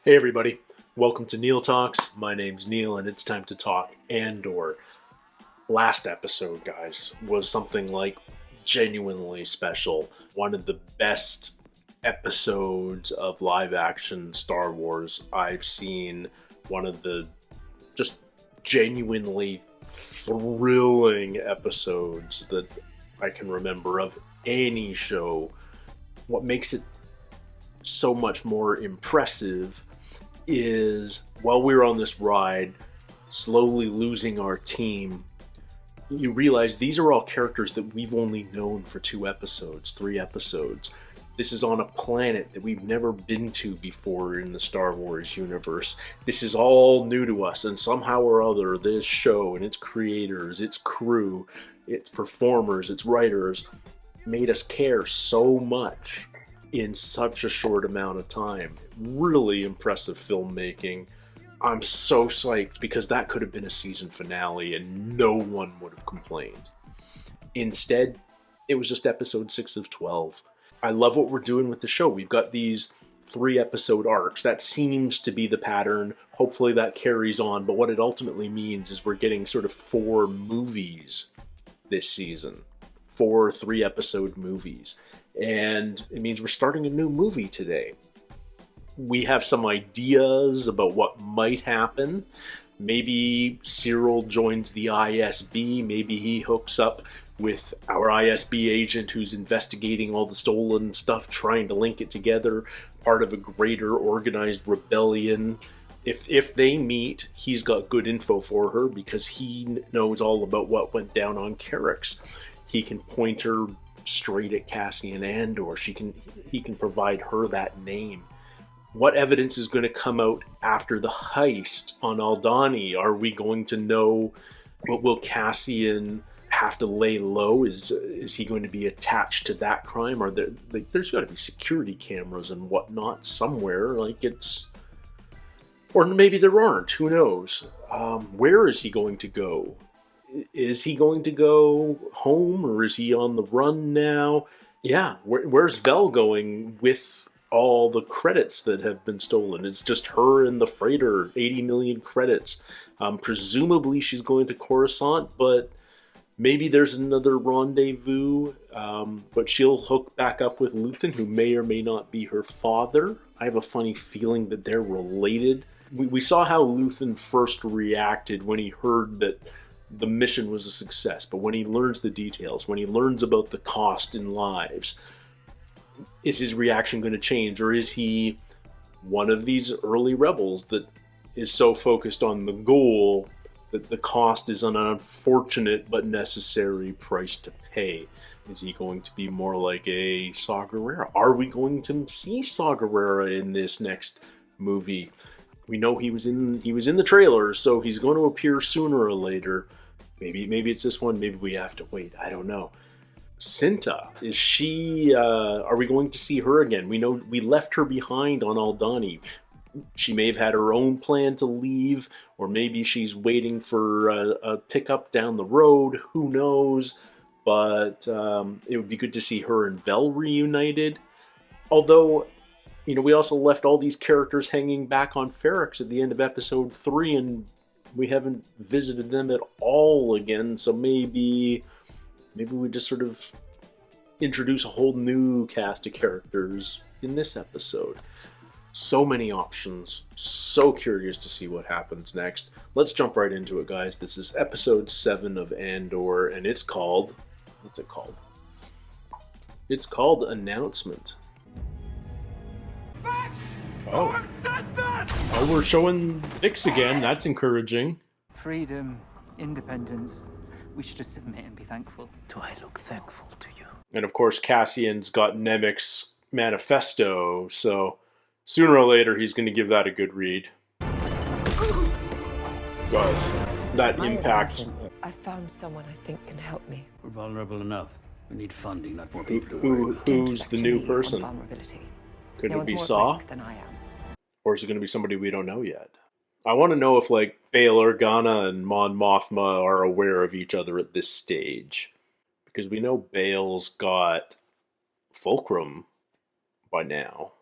Hey everybody, welcome to Neil Talks. My name's Neil and it's time to talk ANDOR. Last episode, guys, was something like genuinely special. One of the best episodes of live action Star Wars I've seen. One of the just genuinely thrilling episodes that I can remember of any show. What makes it so much more impressive is while we were on this ride, slowly losing our team, you realize these are all characters that we've only known for 2 episodes, 3 episodes. This is on a planet that we've never been to before in the Star Wars universe. This is all new to us, and somehow or other, this show and its creators, its crew, its performers, its writers made us care so much in such a short amount of time. Really impressive filmmaking. I'm so psyched because that could have been a season finale and no one would have complained. Instead, it was just episode 6 of 12. I love what we're doing with the show. We've got these 3 episode arcs. That seems to be the pattern. Hopefully that carries on, but what it ultimately means is we're getting sort of 4 movies this season. 4 3 episode movies. And it means we're starting a new movie today. We have some ideas about what might happen. Maybe Cyril joins the ISB. Maybe he hooks up with our ISB agent who's investigating all the stolen stuff, trying to link it together, part of a greater organized rebellion. If they meet, he's got good info for her because he knows all about what went down on Carrick's. He can point her straight at Cassian Andor. He can provide her that name. What evidence is going to come out after the heist on Aldhani? Are we going to know? Will Cassian have to lay low? Is he going to be attached to that crime? Or there's got to be security cameras and whatnot somewhere. Or maybe there aren't. Who knows? Where is he going to go? Is he going to go home or is he on the run now? Yeah, where's Vel going with all the credits that have been stolen? It's just her and the freighter, 80 million credits. Presumably she's going to Coruscant, but maybe there's another rendezvous. But she'll hook back up with Luthen, who may or may not be her father. I have a funny feeling that they're related. We saw how Luthen first reacted when he heard that the mission was a success, but when he learns the details, when he learns about the cost in lives, is his reaction going to change? Or is he one of these early rebels that is so focused on the goal that the cost is an unfortunate but necessary price to pay? Is he going to be more like a Saw Gerrera? Are we going to see Saw Gerrera in this next movie? We know he was in the trailer, so he's going to appear sooner or later. Maybe it's this one. Maybe we have to wait. I don't know. Cinta, is she? Are we going to see her again? We know we left her behind on Aldhani. She may have had her own plan to leave, or maybe she's waiting for a pickup down the road. Who knows? But it would be good to see her and Vel reunited. Although, we also left all these characters hanging back on Ferrix at the end of episode 3, and we haven't visited them at all again, so maybe we just sort of introduce a whole new cast of characters in this episode. So many options. So curious to see what happens next. Let's jump right into it, guys. This is episode 7 of Andor, and it's called... What's it called? It's called Announcement. Oh, we're showing Vix again. That's encouraging. Freedom, independence. We should just submit and be thankful. Do I look thankful to you? And of course, Cassian's got Nemik's manifesto, so sooner or later he's going to give that a good read. God, that impact. I found someone I think can help me. We're vulnerable enough. We need funding, not more people to worry about. Who's the new person? Vulnerability. Could No it be one's Saw? more at risk than I am. Or is it going to be somebody we don't know yet? I want to know if, Bail Organa and Mon Mothma are aware of each other at this stage. Because we know Bail's got Fulcrum by now.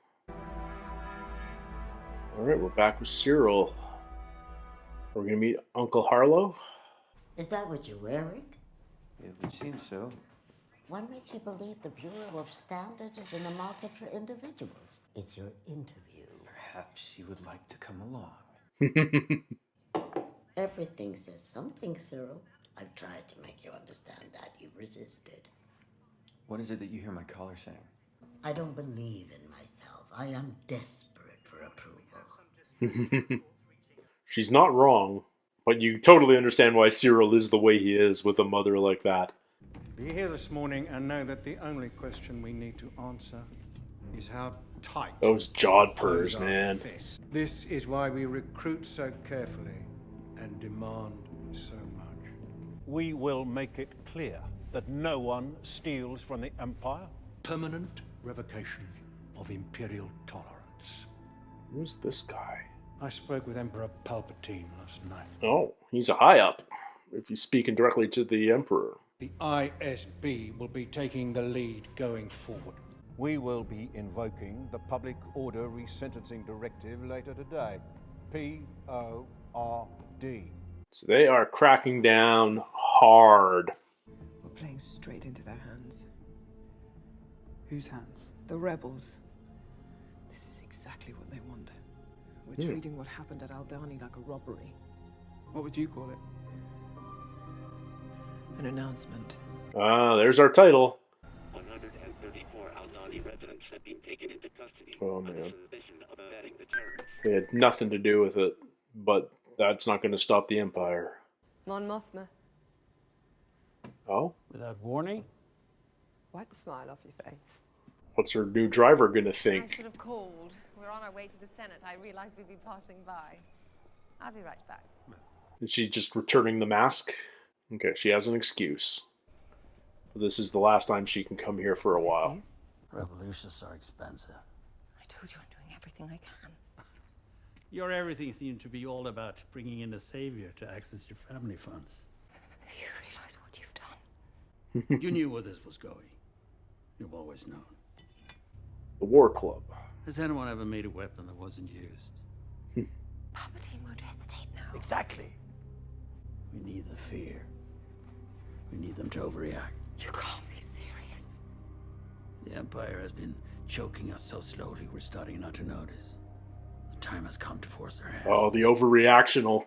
Alright, we're back with Cyril. We're gonna meet Uncle Harlow. Is that what you're wearing? It would seem so. What makes you believe the Bureau of Standards is in the market for individuals? It's your interview. Perhaps you would like to come along. Everything says something, Cyril. I've tried to make you understand that. You've resisted. What is it that you hear my caller saying? I don't believe in myself. I am desperate for approval. She's not wrong, but you totally understand why Cyril is the way he is with a mother like that. Be here this morning and know that the only question we need to answer is how tight Those jawed close purrs, our man. fists. This is why we recruit so carefully and demand so much. We will make it clear that no one steals from the Empire. Permanent revocation of imperial tolerance. Who's this guy? I spoke with Emperor Palpatine last night. Oh, he's a high up. If he's speaking directly to the Emperor. The ISB will be taking the lead going forward. We will be invoking the Public Order Resentencing Directive later today. PORD. So they are cracking down hard. We're playing straight into their hands. Whose hands? The rebels. This is exactly what they want. We're treating what happened at Aldani like a robbery. What would you call it? An announcement. Ah, there's our title. 134 Aldani residents have been taken into custody Oh, on the man. suspicion of abetting the terrorists. They had nothing to do with it, but that's not going to stop the Empire. Mon Mothma, Oh? Without warning? wipe the smile off your face. What's her new driver going to I think? should have called. We're on our way to the Senate. I realized we'd be passing by. I'll be right back. Is she just returning the mask? Okay, she has an excuse. This is the last time she can come here for a while. Revolutions are expensive. I told you I'm doing everything I can. Your everything seemed to be all about bringing in a savior to access your family funds. You realize what you've done? You knew where this was going. You've always known. The War Club. Has anyone ever made a weapon that wasn't used? Palpatine won't hesitate now. Exactly. We need the fear. We need them to overreact. You can't be serious. The Empire has been choking us so slowly we're starting not to notice. The time has come to force their hand. Oh, the overreaction will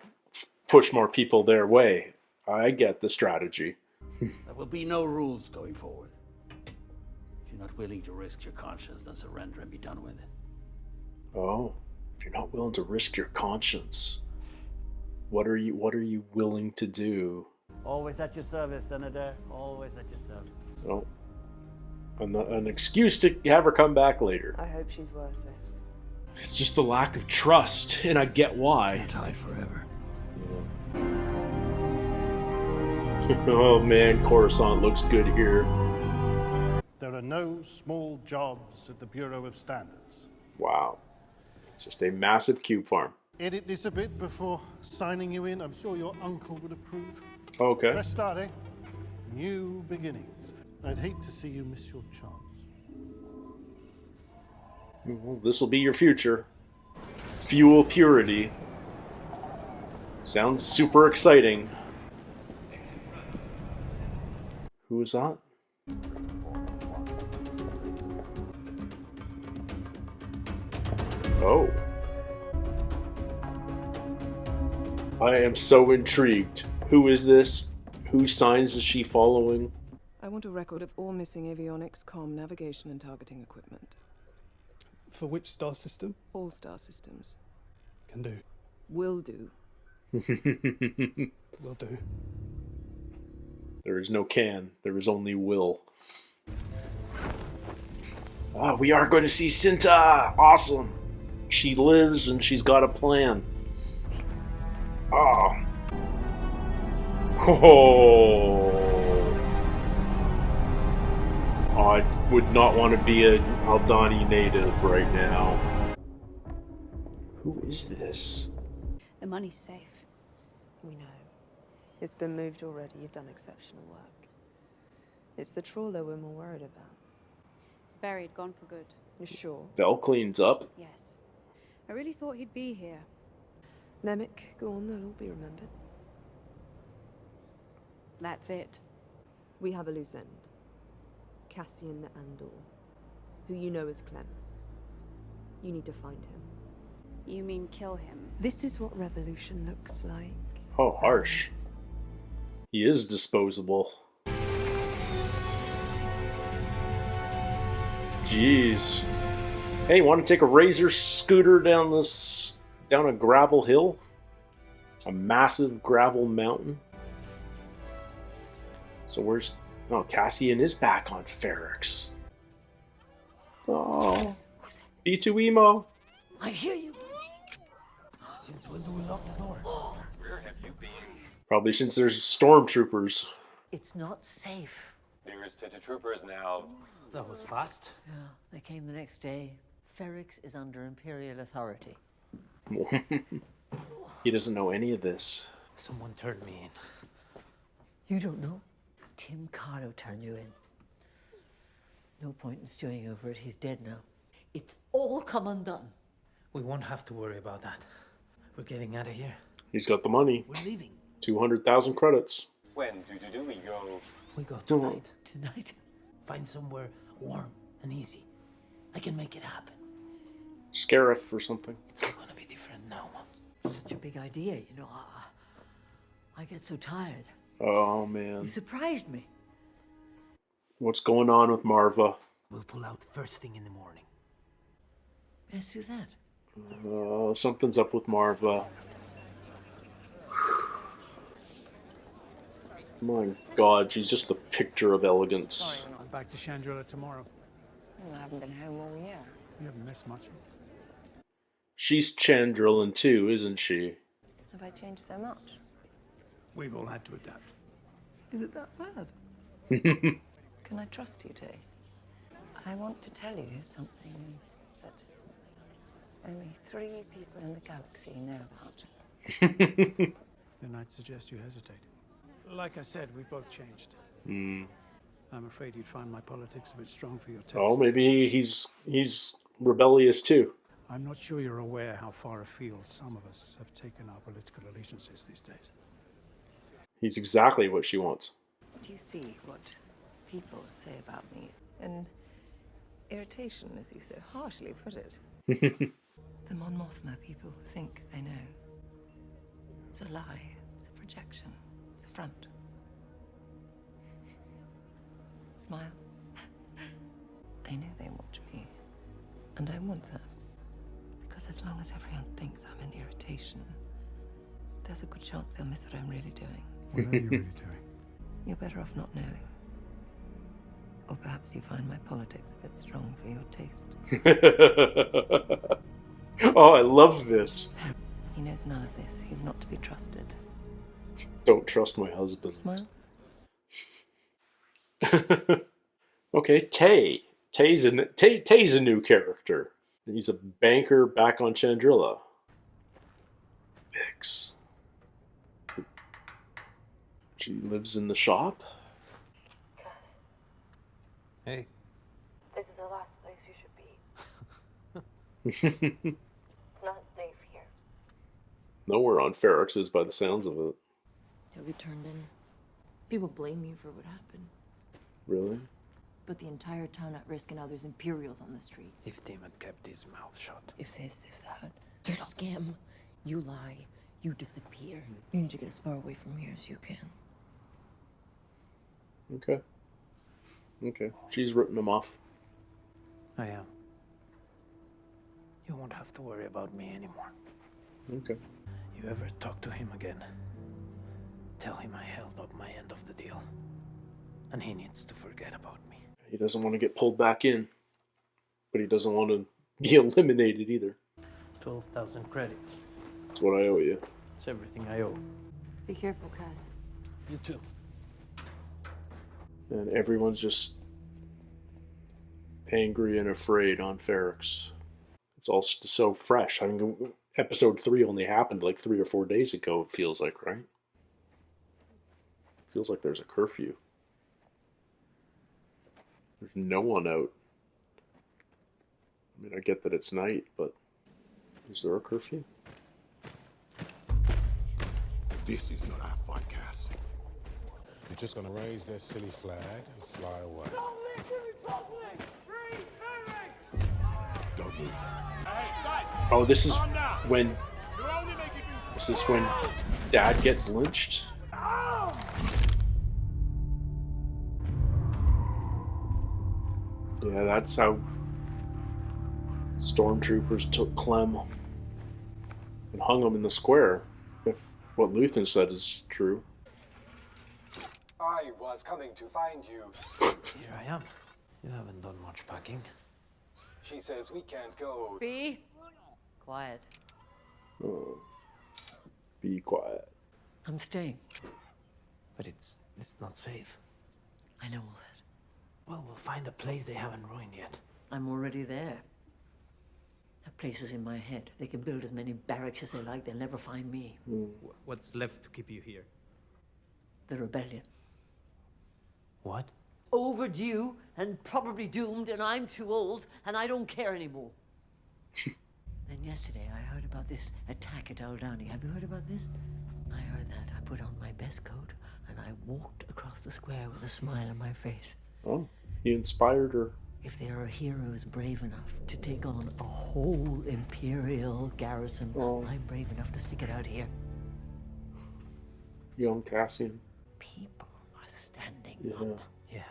push more people their way. I get the strategy. There will be no rules going forward. If you're not willing to risk your conscience, then surrender and be done with it. Oh, if you're not willing to risk your conscience, what are you willing to do? Always at your service, Senator. Always at your service. Oh, an excuse to have her come back later. I hope she's worth it. It's just the lack of trust, and I get why. Can't hide forever. Oh man, Coruscant looks good here. There are no small jobs at the Bureau of Standards. Wow. It's just a massive cube farm. Edit this a bit before signing you in. I'm sure your uncle would approve. Okay. Fresh start, eh? New beginnings. I'd hate to see you miss your chance. Well, this will be your future. Fuel purity. Sounds super exciting. Who is that? Oh. I am so intrigued. Who is this? Whose signs is she following? I want a record of all missing avionics, comm, navigation, and targeting equipment. For which star system? All star systems. Can do. Will do. Will do. There is no can. There is only will. Ah, we are going to see Cinta! Awesome! She lives and she's got a plan. Ah. Oh. I would not want to be an Aldani native right now. Who is this? The money's safe. We know. It's been moved already. You've done exceptional work. It's the trawler we're more worried about. It's buried, gone for good. You're sure? Vel cleans up. Yes. I really thought he'd be here. Nemec, go on, they'll all be remembered. That's it. We have a loose end. Cassian Andor, who you know as Clem. You need to find him. You mean kill him? This is what revolution looks like. Oh, harsh. He is disposable. Jeez. Hey, want to take a razor scooter down a gravel hill? A massive gravel mountain? So where's... Oh, Cassian is back on Ferrix. Oh. B2 emo. I hear you. Since when do we lock the door? Where have you been? Probably since there's stormtroopers. It's not safe. There's troopers now. That was fast. Yeah, they came the next day. Ferrix is under Imperial authority. He doesn't know any of this. Someone turned me in. You don't know? Tim Carlo turned you in. No point in stewing over it. He's dead now. It's all come undone. We won't have to worry about that. We're getting out of here. He's got the money. We're leaving. 200,000 credits. When do we go? We go tonight. Tonight? Find somewhere warm and easy. I can make it happen. Scarif or something. It's all gonna be different now. Such a big idea, you know. I get so tired. Oh, man. You surprised me. What's going on with Marva? We'll pull out first thing in the morning. Let's do that. Something's up with Marva. My God, she's just the picture of elegance. I'm back to Chandrila tomorrow. I haven't been home all year. You haven't missed much. She's Chandrillan too, isn't she? Have I changed so much? We've all had to adapt. Is it that bad? Can I trust you, Tay? I want to tell you something that only 3 people in the galaxy know about. Then I'd suggest you hesitate. Like I said, we've both changed. I'm afraid you'd find my politics a bit strong for your taste. Oh, maybe he's rebellious too. I'm not sure you're aware how far afield some of us have taken our political allegiances these days. He's exactly what she wants. Do you see what people say about me? An irritation, as you so harshly put it. The Mon Mothma people think they know. It's a lie. It's a projection. It's a front. Smile. I know they watch me. And I want that. Because as long as everyone thinks I'm an irritation, there's a good chance they'll miss what I'm really doing. What are you really doing? You're better off not knowing. Or perhaps you find my politics a bit strong for your taste. Oh, I love this. He knows none of this. He's not to be trusted. Don't trust my husband. Smile. Okay, Tay. Tay's a new character. He's a banker back on Chandrila. Bix. She lives in the shop? Cuz. Hey. This is the last place you should be. It's not safe here. Nowhere on Ferrix is by the sounds of it. He'll be turned in. People blame you for what happened. Really? But the entire town at risk and others Imperials on the street. If Tim had kept his mouth shut. If this, if that. You scam. You lie. You disappear. You need to get as far away from here as you can. Okay. Okay. She's written him off. I am. You won't have to worry about me anymore. Okay. You ever talk to him again, tell him I held up my end of the deal. And he needs to forget about me. He doesn't want to get pulled back in. But he doesn't want to be eliminated either. 12,000 credits. That's what I owe you. It's everything I owe. Be careful, Cass. You too. And everyone's just angry and afraid on Ferrix. It's all so fresh. I mean, episode 3 only happened like 3 or 4 days ago, it feels like, right? Feels like there's a curfew. There's no one out. I mean, I get that it's night, but... Is there a curfew? This is not our fight, Cass. They're just gonna raise their silly flag and fly away. Don't move. Oh, this is when... Is this when Dad gets lynched? Yeah, that's how stormtroopers took Clem and hung him in the square, if what Luthen said is true. I was coming to find you. Here I am. You haven't done much packing. She says we can't go. Be quiet. Oh, be quiet. I'm staying. But it's not safe. I know all that. Well, we'll find a place they haven't ruined yet. I'm already there. That place is in my head. They can build as many barracks as they like. They'll never find me. What's left to keep you here? The rebellion. What? Overdue and probably doomed, and I'm too old, and I don't care anymore. Then yesterday I heard about this attack at Aldani. Have you heard about this? I heard that. I put on my best coat, and I walked across the square with a smile on my face. Oh, he inspired her. If there are heroes brave enough to take on a whole Imperial garrison, I'm brave enough to stick it out here. Young Cassian. People are standing up. Yeah,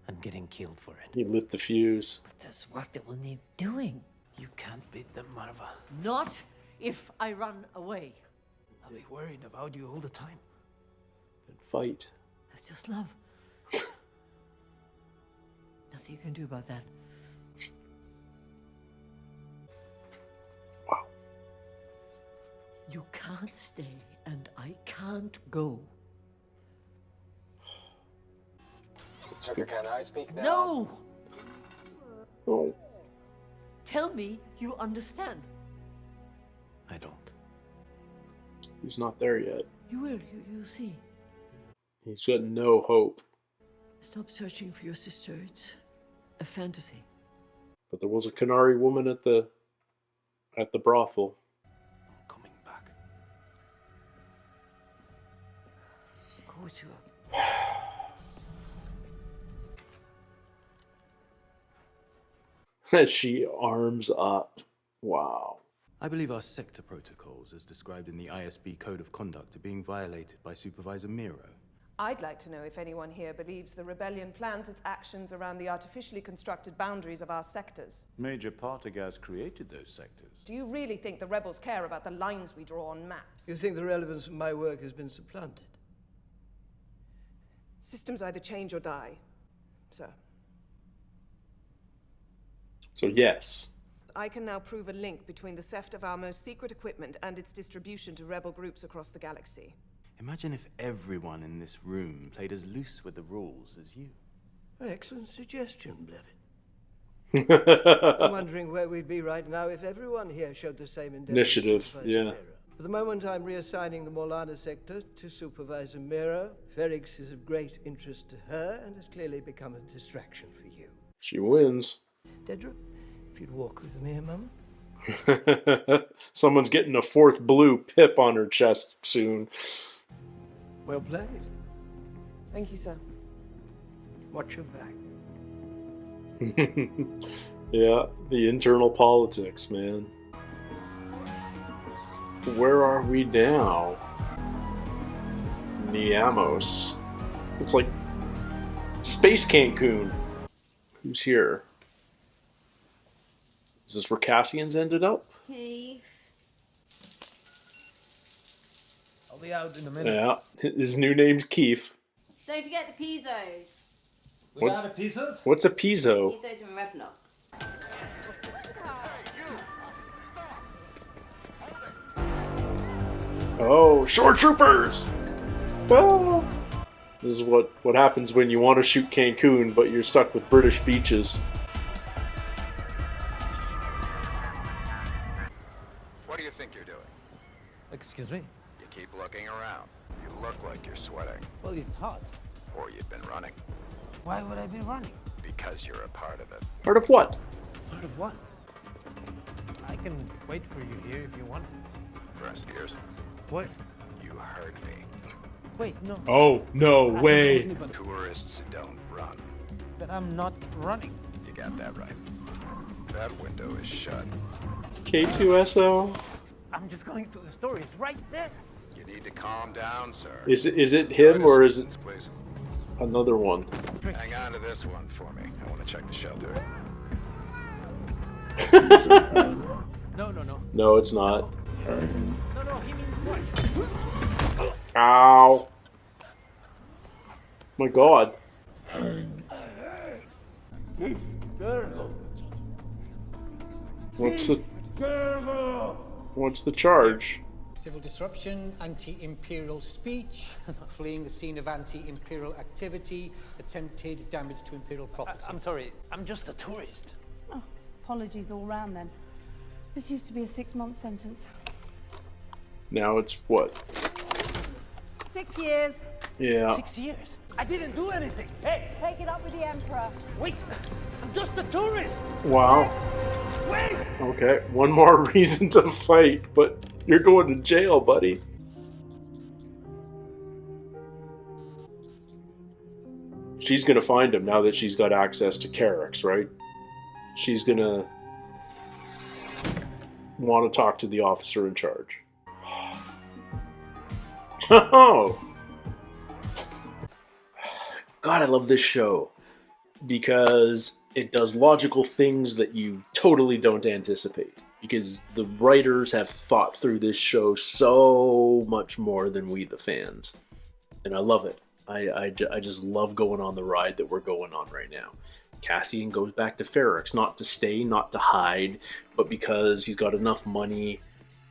and getting killed for it. He lit the fuse. But there's work that will need doing. You can't beat them, Marva. Not if I run away. I'll be worried about you all the time. And fight. That's just love. Nothing you can do about that. Wow. You can't stay, and I can't go. Tucker, can I speak now? No! Oh. Tell me you understand. I don't. He's not there yet. You will. You'll see. He's got no hope. Stop searching for your sister. It's a fantasy. But there was a Canary woman at the brothel. I'm coming back. Of course you are. As she arms up. Wow. I believe our sector protocols, as described in the ISB Code of Conduct, are being violated by Supervisor Miro. I'd like to know if anyone here believes the rebellion plans its actions around the artificially constructed boundaries of our sectors. Major Partagaz created those sectors. Do you really think the rebels care about the lines we draw on maps? You think the relevance of my work has been supplanted? Systems either change or die, sir. So yes. I can now prove a link between the theft of our most secret equipment and its distribution to rebel groups across the galaxy. Imagine if everyone in this room played as loose with the rules as you. Excellent suggestion, Blevin. I'm wondering where we'd be right now if everyone here showed the same initiative. Yeah. For the moment, I'm reassigning the Morlana sector to Supervisor Miro. Ferrix is of great interest to her and has clearly become a distraction for you. She wins. Dedra, if you'd walk with me a moment. Someone's getting a fourth blue pip on her chest soon. Well played. Thank you, sir. Watch your back. Yeah, the internal politics, man. Where are we now? Niamos. It's like Space Cancun. Who's here? Is this where Cassian's ended up? Hey. I'll be out in a minute. Yeah, his new name's Keith. Don't forget the pizzos. What- Without a pizzas? What's a piezo? Pizzos and Revnock. Oh, shore troopers! Oh. This is what happens when you want to shoot Cancun, but you're stuck with British beaches. What do you think you're doing? Excuse me? You keep looking around. You look like you're sweating. Well, it's hot. Or you've been running. Why would I be running? Because you're a part of it. Part of what? Part of what? I can wait for you here if you want. Rest ears. What? You heard me. Wait, no. Oh, no way. Tourists don't run. But I'm not running. You got that right. That window is shut. K2SO? I'm just going to the store. It's right there. You need to calm down, sir. Is it him or is it Please. another one? Hang on to this one for me. I want to check the shelter. No, no, no. No, it's not. No, no, he means what? Ow. My god. What's the charge? Civil disruption, anti-imperial speech, fleeing the scene of anti-imperial activity, attempted damage to imperial property. I'm sorry, I'm just a tourist. Oh, apologies all round then. This used to be a 6-month sentence. Now it's what? 6 years. Yeah. 6 years? I didn't do anything. Hey! Take it up with the Emperor. Wait! I'm just a tourist! Wow. Wait! Okay, one more reason to fight, but you're going to jail, buddy. She's gonna find him now that she's got access to Carrick's, right? She's gonna want to talk to the officer in charge. Oh! God, I love this show because it does logical things that you totally don't anticipate. Because the writers have thought through this show so much more than we, the fans. And I love it. I just love going on the ride that we're going on right now. Cassian goes back to Ferrix, not to stay, not to hide, but because he's got enough money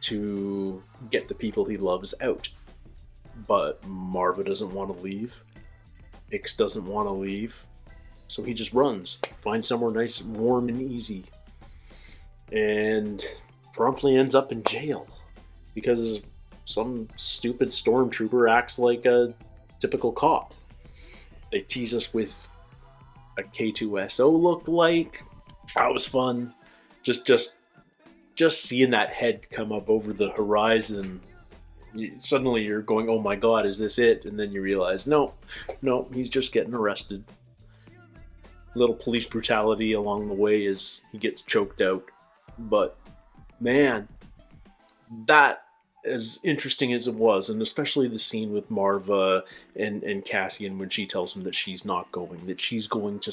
to get the people he loves out. But Marva doesn't want to leave. Ix doesn't want to leave. So he just runs, finds somewhere nice and warm and easy. And promptly ends up in jail. Because some stupid stormtrooper acts like a typical cop. They tease us with a K2SO look-like. That was fun. Just seeing that head come up over the horizon. Suddenly you're going, oh my god, is this it? And then you realize, no, he's just getting arrested. Little police brutality along the way as he gets choked out. But, man, that, as interesting as it was, and especially the scene with Marva and Cassian when she tells him that she's not going, that she's going to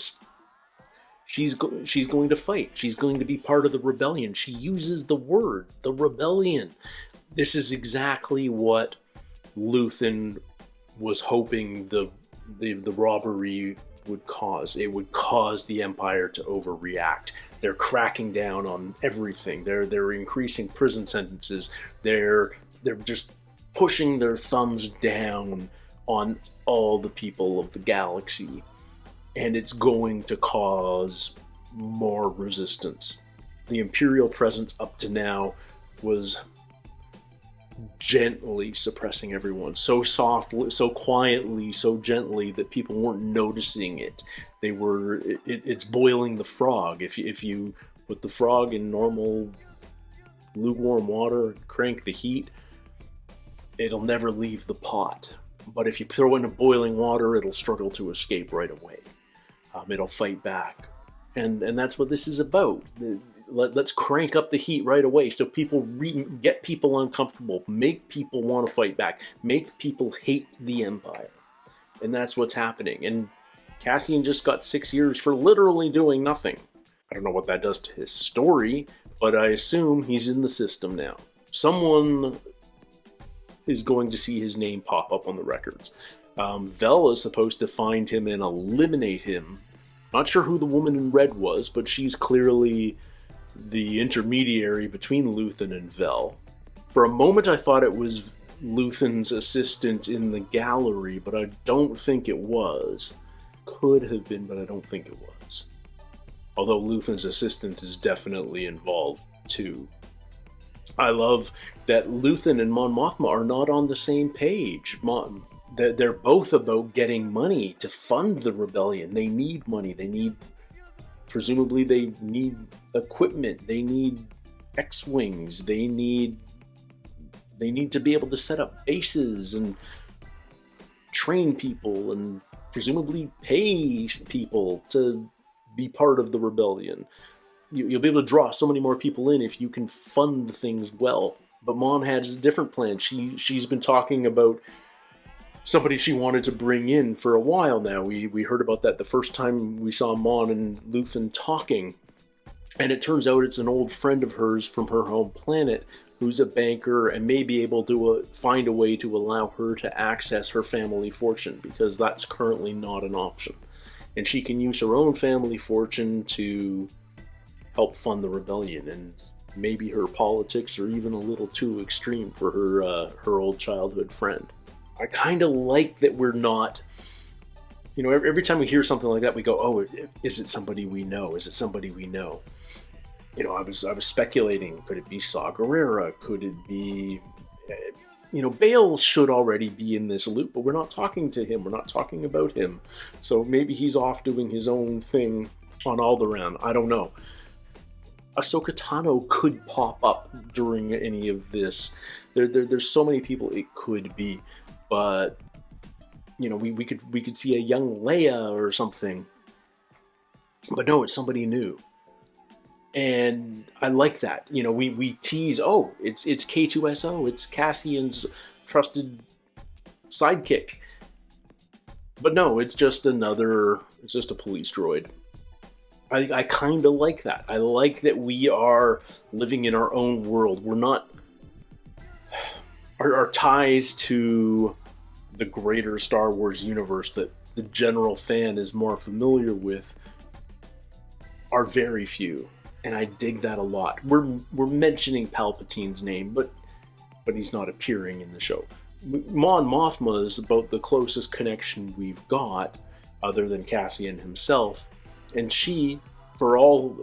fight. She's going to be part of the rebellion. She uses the word, the rebellion. This is exactly what Luthen was hoping the robbery would cause. It would cause the Empire to overreact. They're cracking down on everything. They're increasing prison sentences. They're just pushing their thumbs down on all the people of the galaxy. And it's going to cause more resistance. The Imperial presence up to now was gently suppressing everyone, so softly, so quietly, so gently that people weren't noticing it. It's boiling the frog. If you put the frog in normal lukewarm water, crank the heat, it'll never leave the pot. But if you throw it into boiling water, it'll struggle to escape right away. It'll fight back, and that's what this is about. Let's crank up the heat right away so people get people uncomfortable, make people want to fight back, make people hate the Empire. And that's what's happening. And Cassian just got 6 years for literally doing nothing. I don't know what that does to his story, but I assume he's in the system now. Someone is going to see his name pop up on the records. Vel is supposed to find him and eliminate him. Not sure who the woman in red was, but she's clearly the intermediary between Luthen and Vel. For a moment I thought it was Luthen's assistant in the gallery, but I don't think it was. Could have been, but I don't think it was. Although Luthen's assistant is definitely involved too. I love that Luthen and Mon Mothma are not on the same page. They're both about getting money to fund the rebellion. They need money. Presumably they need equipment. They need X-wings. They need to be able to set up bases and train people and presumably pay people to be part of the rebellion. You'll be able to draw so many more people in if you can fund things well. But Mon has a different plan. She's been talking about somebody she wanted to bring in for a while now. We heard about that the first time we saw Mon and Luthen talking. And it turns out it's an old friend of hers from her home planet who's a banker and may be able to find a way to allow her to access her family fortune, because that's currently not an option. And she can use her own family fortune to help fund the rebellion, and maybe her politics are even a little too extreme for her old childhood friend. I kind of like that we're not, every time we hear something like that, we go, oh, is it somebody we know? Is it somebody we know? I was speculating, could it be Saw Gerrera? Could it be, Bale should already be in this loop, but we're not talking to him. We're not talking about him. So maybe he's off doing his own thing on Alderaan. I don't know. Ahsoka Tano could pop up during any of this. There's so many people it could be. But we could see a young Leia or something, but no, it's somebody new, and I like that. We tease, oh, it's K2SO, it's Cassian's trusted sidekick, but no, it's just a police droid. I kind of like that. I like that we are living in our own world. We're not. Our ties to the greater Star Wars universe that the general fan is more familiar with are very few, and I dig that a lot. We're mentioning Palpatine's name, but he's not appearing in the show. Mon Mothma is about the closest connection we've got, other than Cassian himself, and she, for all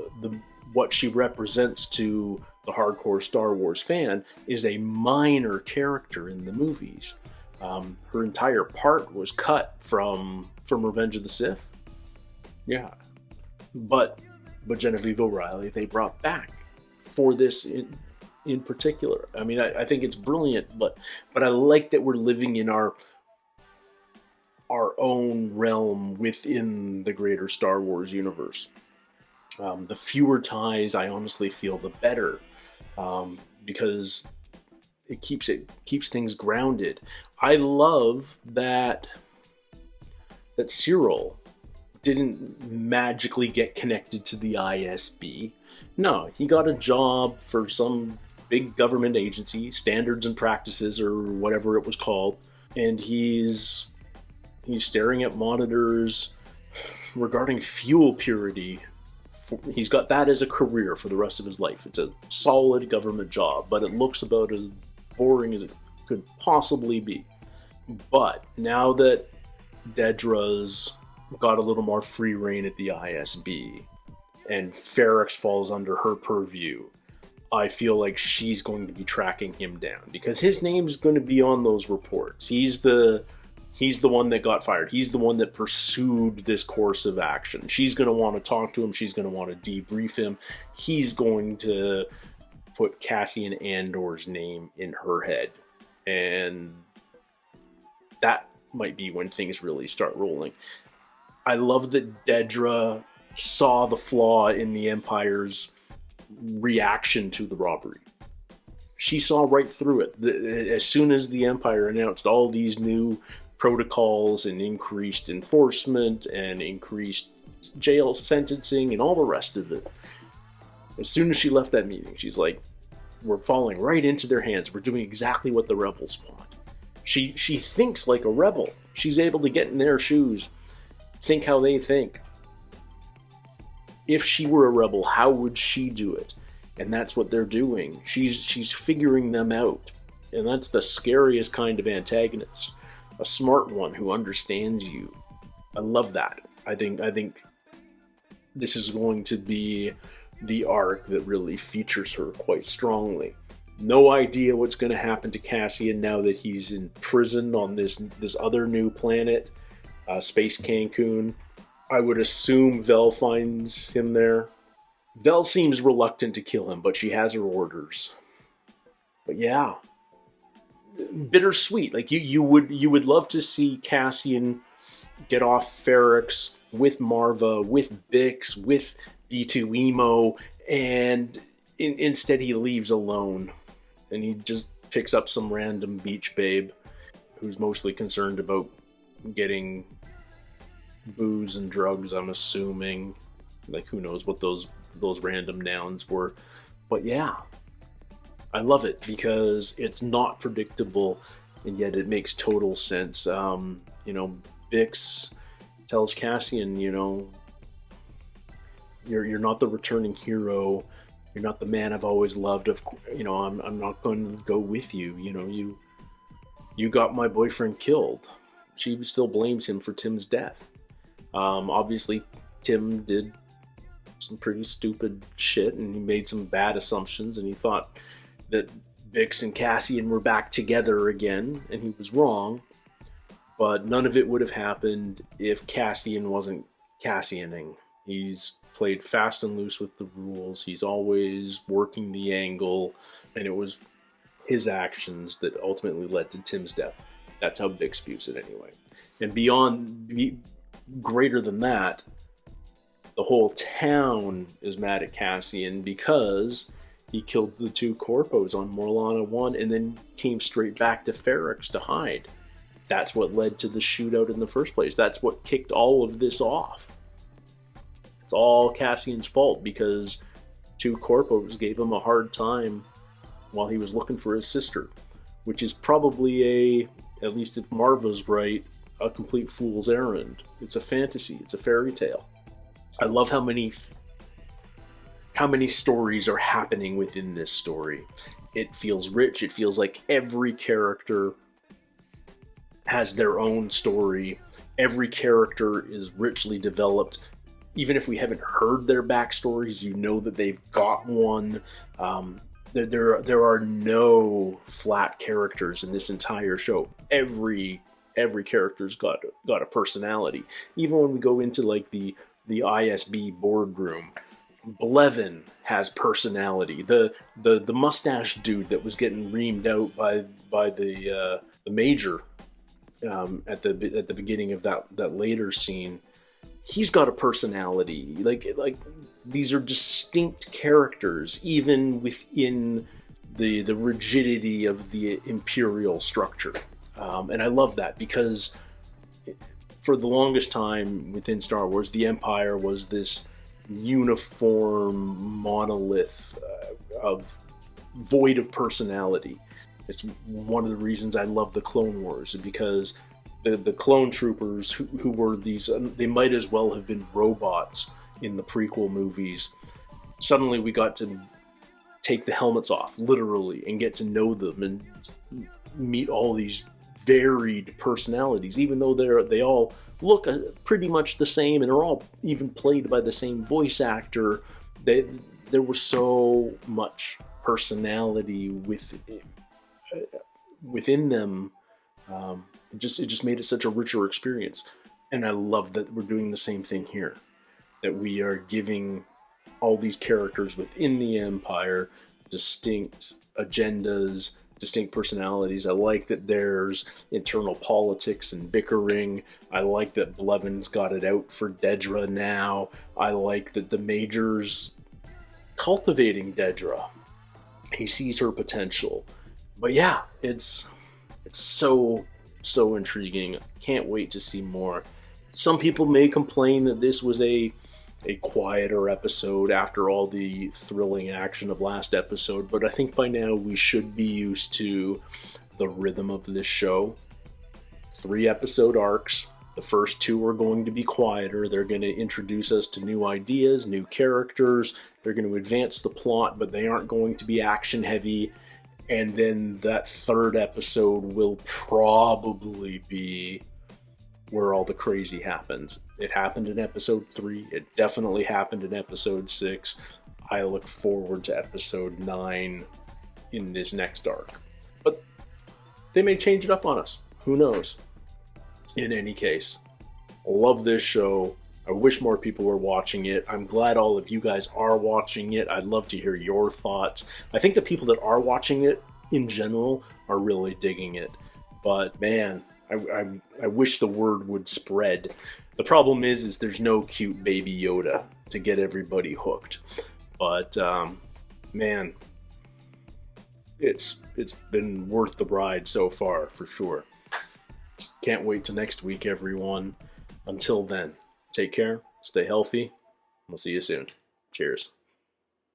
what she represents to the hardcore Star Wars fan, is a minor character in the movies. Her entire part was cut from Revenge of the Sith. Yeah. But Genevieve O'Reilly they brought back for this in particular. I mean, I think it's brilliant, but I like that we're living in our own realm within the greater Star Wars universe. The fewer ties, I honestly feel, the better. Because it keeps things grounded. I love that Cyril didn't magically get connected to the ISB. No, he got a job for some big government agency, Standards and Practices or whatever it was called, and he's staring at monitors regarding fuel purity. He's got that as a career for the rest of his life. It's a solid government job, but it looks about as boring as it could possibly be. But now that Dedra's got a little more free reign at the ISB, and Ferrex falls under her purview, I feel like she's going to be tracking him down, because his name's going to be on those reports. He's the one that got fired. He's the one that pursued this course of action. She's going to want to talk to him. She's going to want to debrief him. He's going to put Cassian Andor's name in her head. And that might be when things really start rolling. I love that Dedra saw the flaw in the Empire's reaction to the robbery. She saw right through it. As soon as the Empire announced all these new protocols and increased enforcement and increased jail sentencing and all the rest of it, as soon as she left that meeting, she's like, we're falling right into their hands. We're doing exactly what the rebels want. She thinks like a rebel. She's able to get in their shoes, think how they think. If she were a rebel, how would she do it? And that's what they're doing. She's figuring them out. And that's the scariest kind of antagonist. A smart one who understands you. I love that. I think this is going to be the arc that really features her quite strongly. No idea what's going to happen to Cassian now that he's in prison on this other new planet, Space Cancun. I would assume Vel finds him there. Vel seems reluctant to kill him, but she has her orders. But yeah, bittersweet. Like you would love to see Cassian get off Ferrix with Marva, with Bix, with B2 Emo, and instead he leaves alone, and he just picks up some random beach babe who's mostly concerned about getting booze and drugs, I'm assuming. Like, who knows what those random nouns were. But yeah, I love it because it's not predictable, and yet it makes total sense. Bix tells Cassian, you're not the returning hero. You're not the man I've always loved. I'm not going to go with you. You got my boyfriend killed. She still blames him for Tim's death. Obviously, Tim did some pretty stupid shit, and he made some bad assumptions, and he thought that Bix and Cassian were back together again, and he was wrong. But none of it would have happened if Cassian wasn't Cassianing. He's played fast and loose with the rules. He's always working the angle, and it was his actions that ultimately led to Tim's death. That's how Bix views it anyway. And greater than that, the whole town is mad at Cassian because he killed the two corpos on Morlana 1 and then came straight back to Ferrix to hide. That's what led to the shootout in the first place. That's what kicked all of this off. It's all Cassian's fault because two corpos gave him a hard time while he was looking for his sister, which is probably at least if Marva's right, a complete fool's errand. It's a fantasy. It's a fairy tale. I love how many stories are happening within this story. It feels rich. It feels like every character has their own story. Every character is richly developed. Even if we haven't heard their backstories, you know that they've got one. There are no flat characters in this entire show. Every character's got a personality. Even when we go into like the ISB boardroom, Blevin has personality. The mustache dude that was getting reamed out by the major at the beginning of that later scene, he's got a personality. Like these are distinct characters, even within the rigidity of the Imperial structure. And I love that because for the longest time within Star Wars, the Empire was this uniform monolith of void of personality. It's one of the reasons I love the Clone Wars, because the clone troopers who were these, they might as well have been robots in the prequel movies. Suddenly we got to take the helmets off, literally, and get to know them and meet all these varied personalities, even though they all look pretty much the same and are all even played by the same voice actor. There was so much personality within them. It just made it such a richer experience. And I love that we're doing the same thing here. That we are giving all these characters within the Empire distinct agendas, distinct personalities. I like that there's internal politics and bickering. I like that Blevin's got it out for Dedra now. I like that the Major's cultivating Dedra. He sees her potential. But yeah, it's so intriguing. Can't wait to see more. Some people may complain that this was a quieter episode after all the thrilling action of last episode, but I think by now we should be used to the rhythm of this show. 3 episode arcs. The first 2 are going to be quieter. They're going to introduce us to new ideas, new characters. They're going to advance the plot, but they aren't going to be action heavy. And then that 3rd episode will probably be where all the crazy happens. It happened in episode 3. It definitely happened in episode 6. I look forward to episode 9 in this next arc. But they may change it up on us. Who knows? In any case, love this show. I wish more people were watching it. I'm glad all of you guys are watching it. I'd love to hear your thoughts. I think the people that are watching it in general are really digging it. But man, I wish the word would spread. The problem is there's no cute baby Yoda to get everybody hooked. But man, it's been worth the ride so far for sure. Can't wait till next week, everyone. Until then, take care, stay healthy. We'll see you soon. Cheers.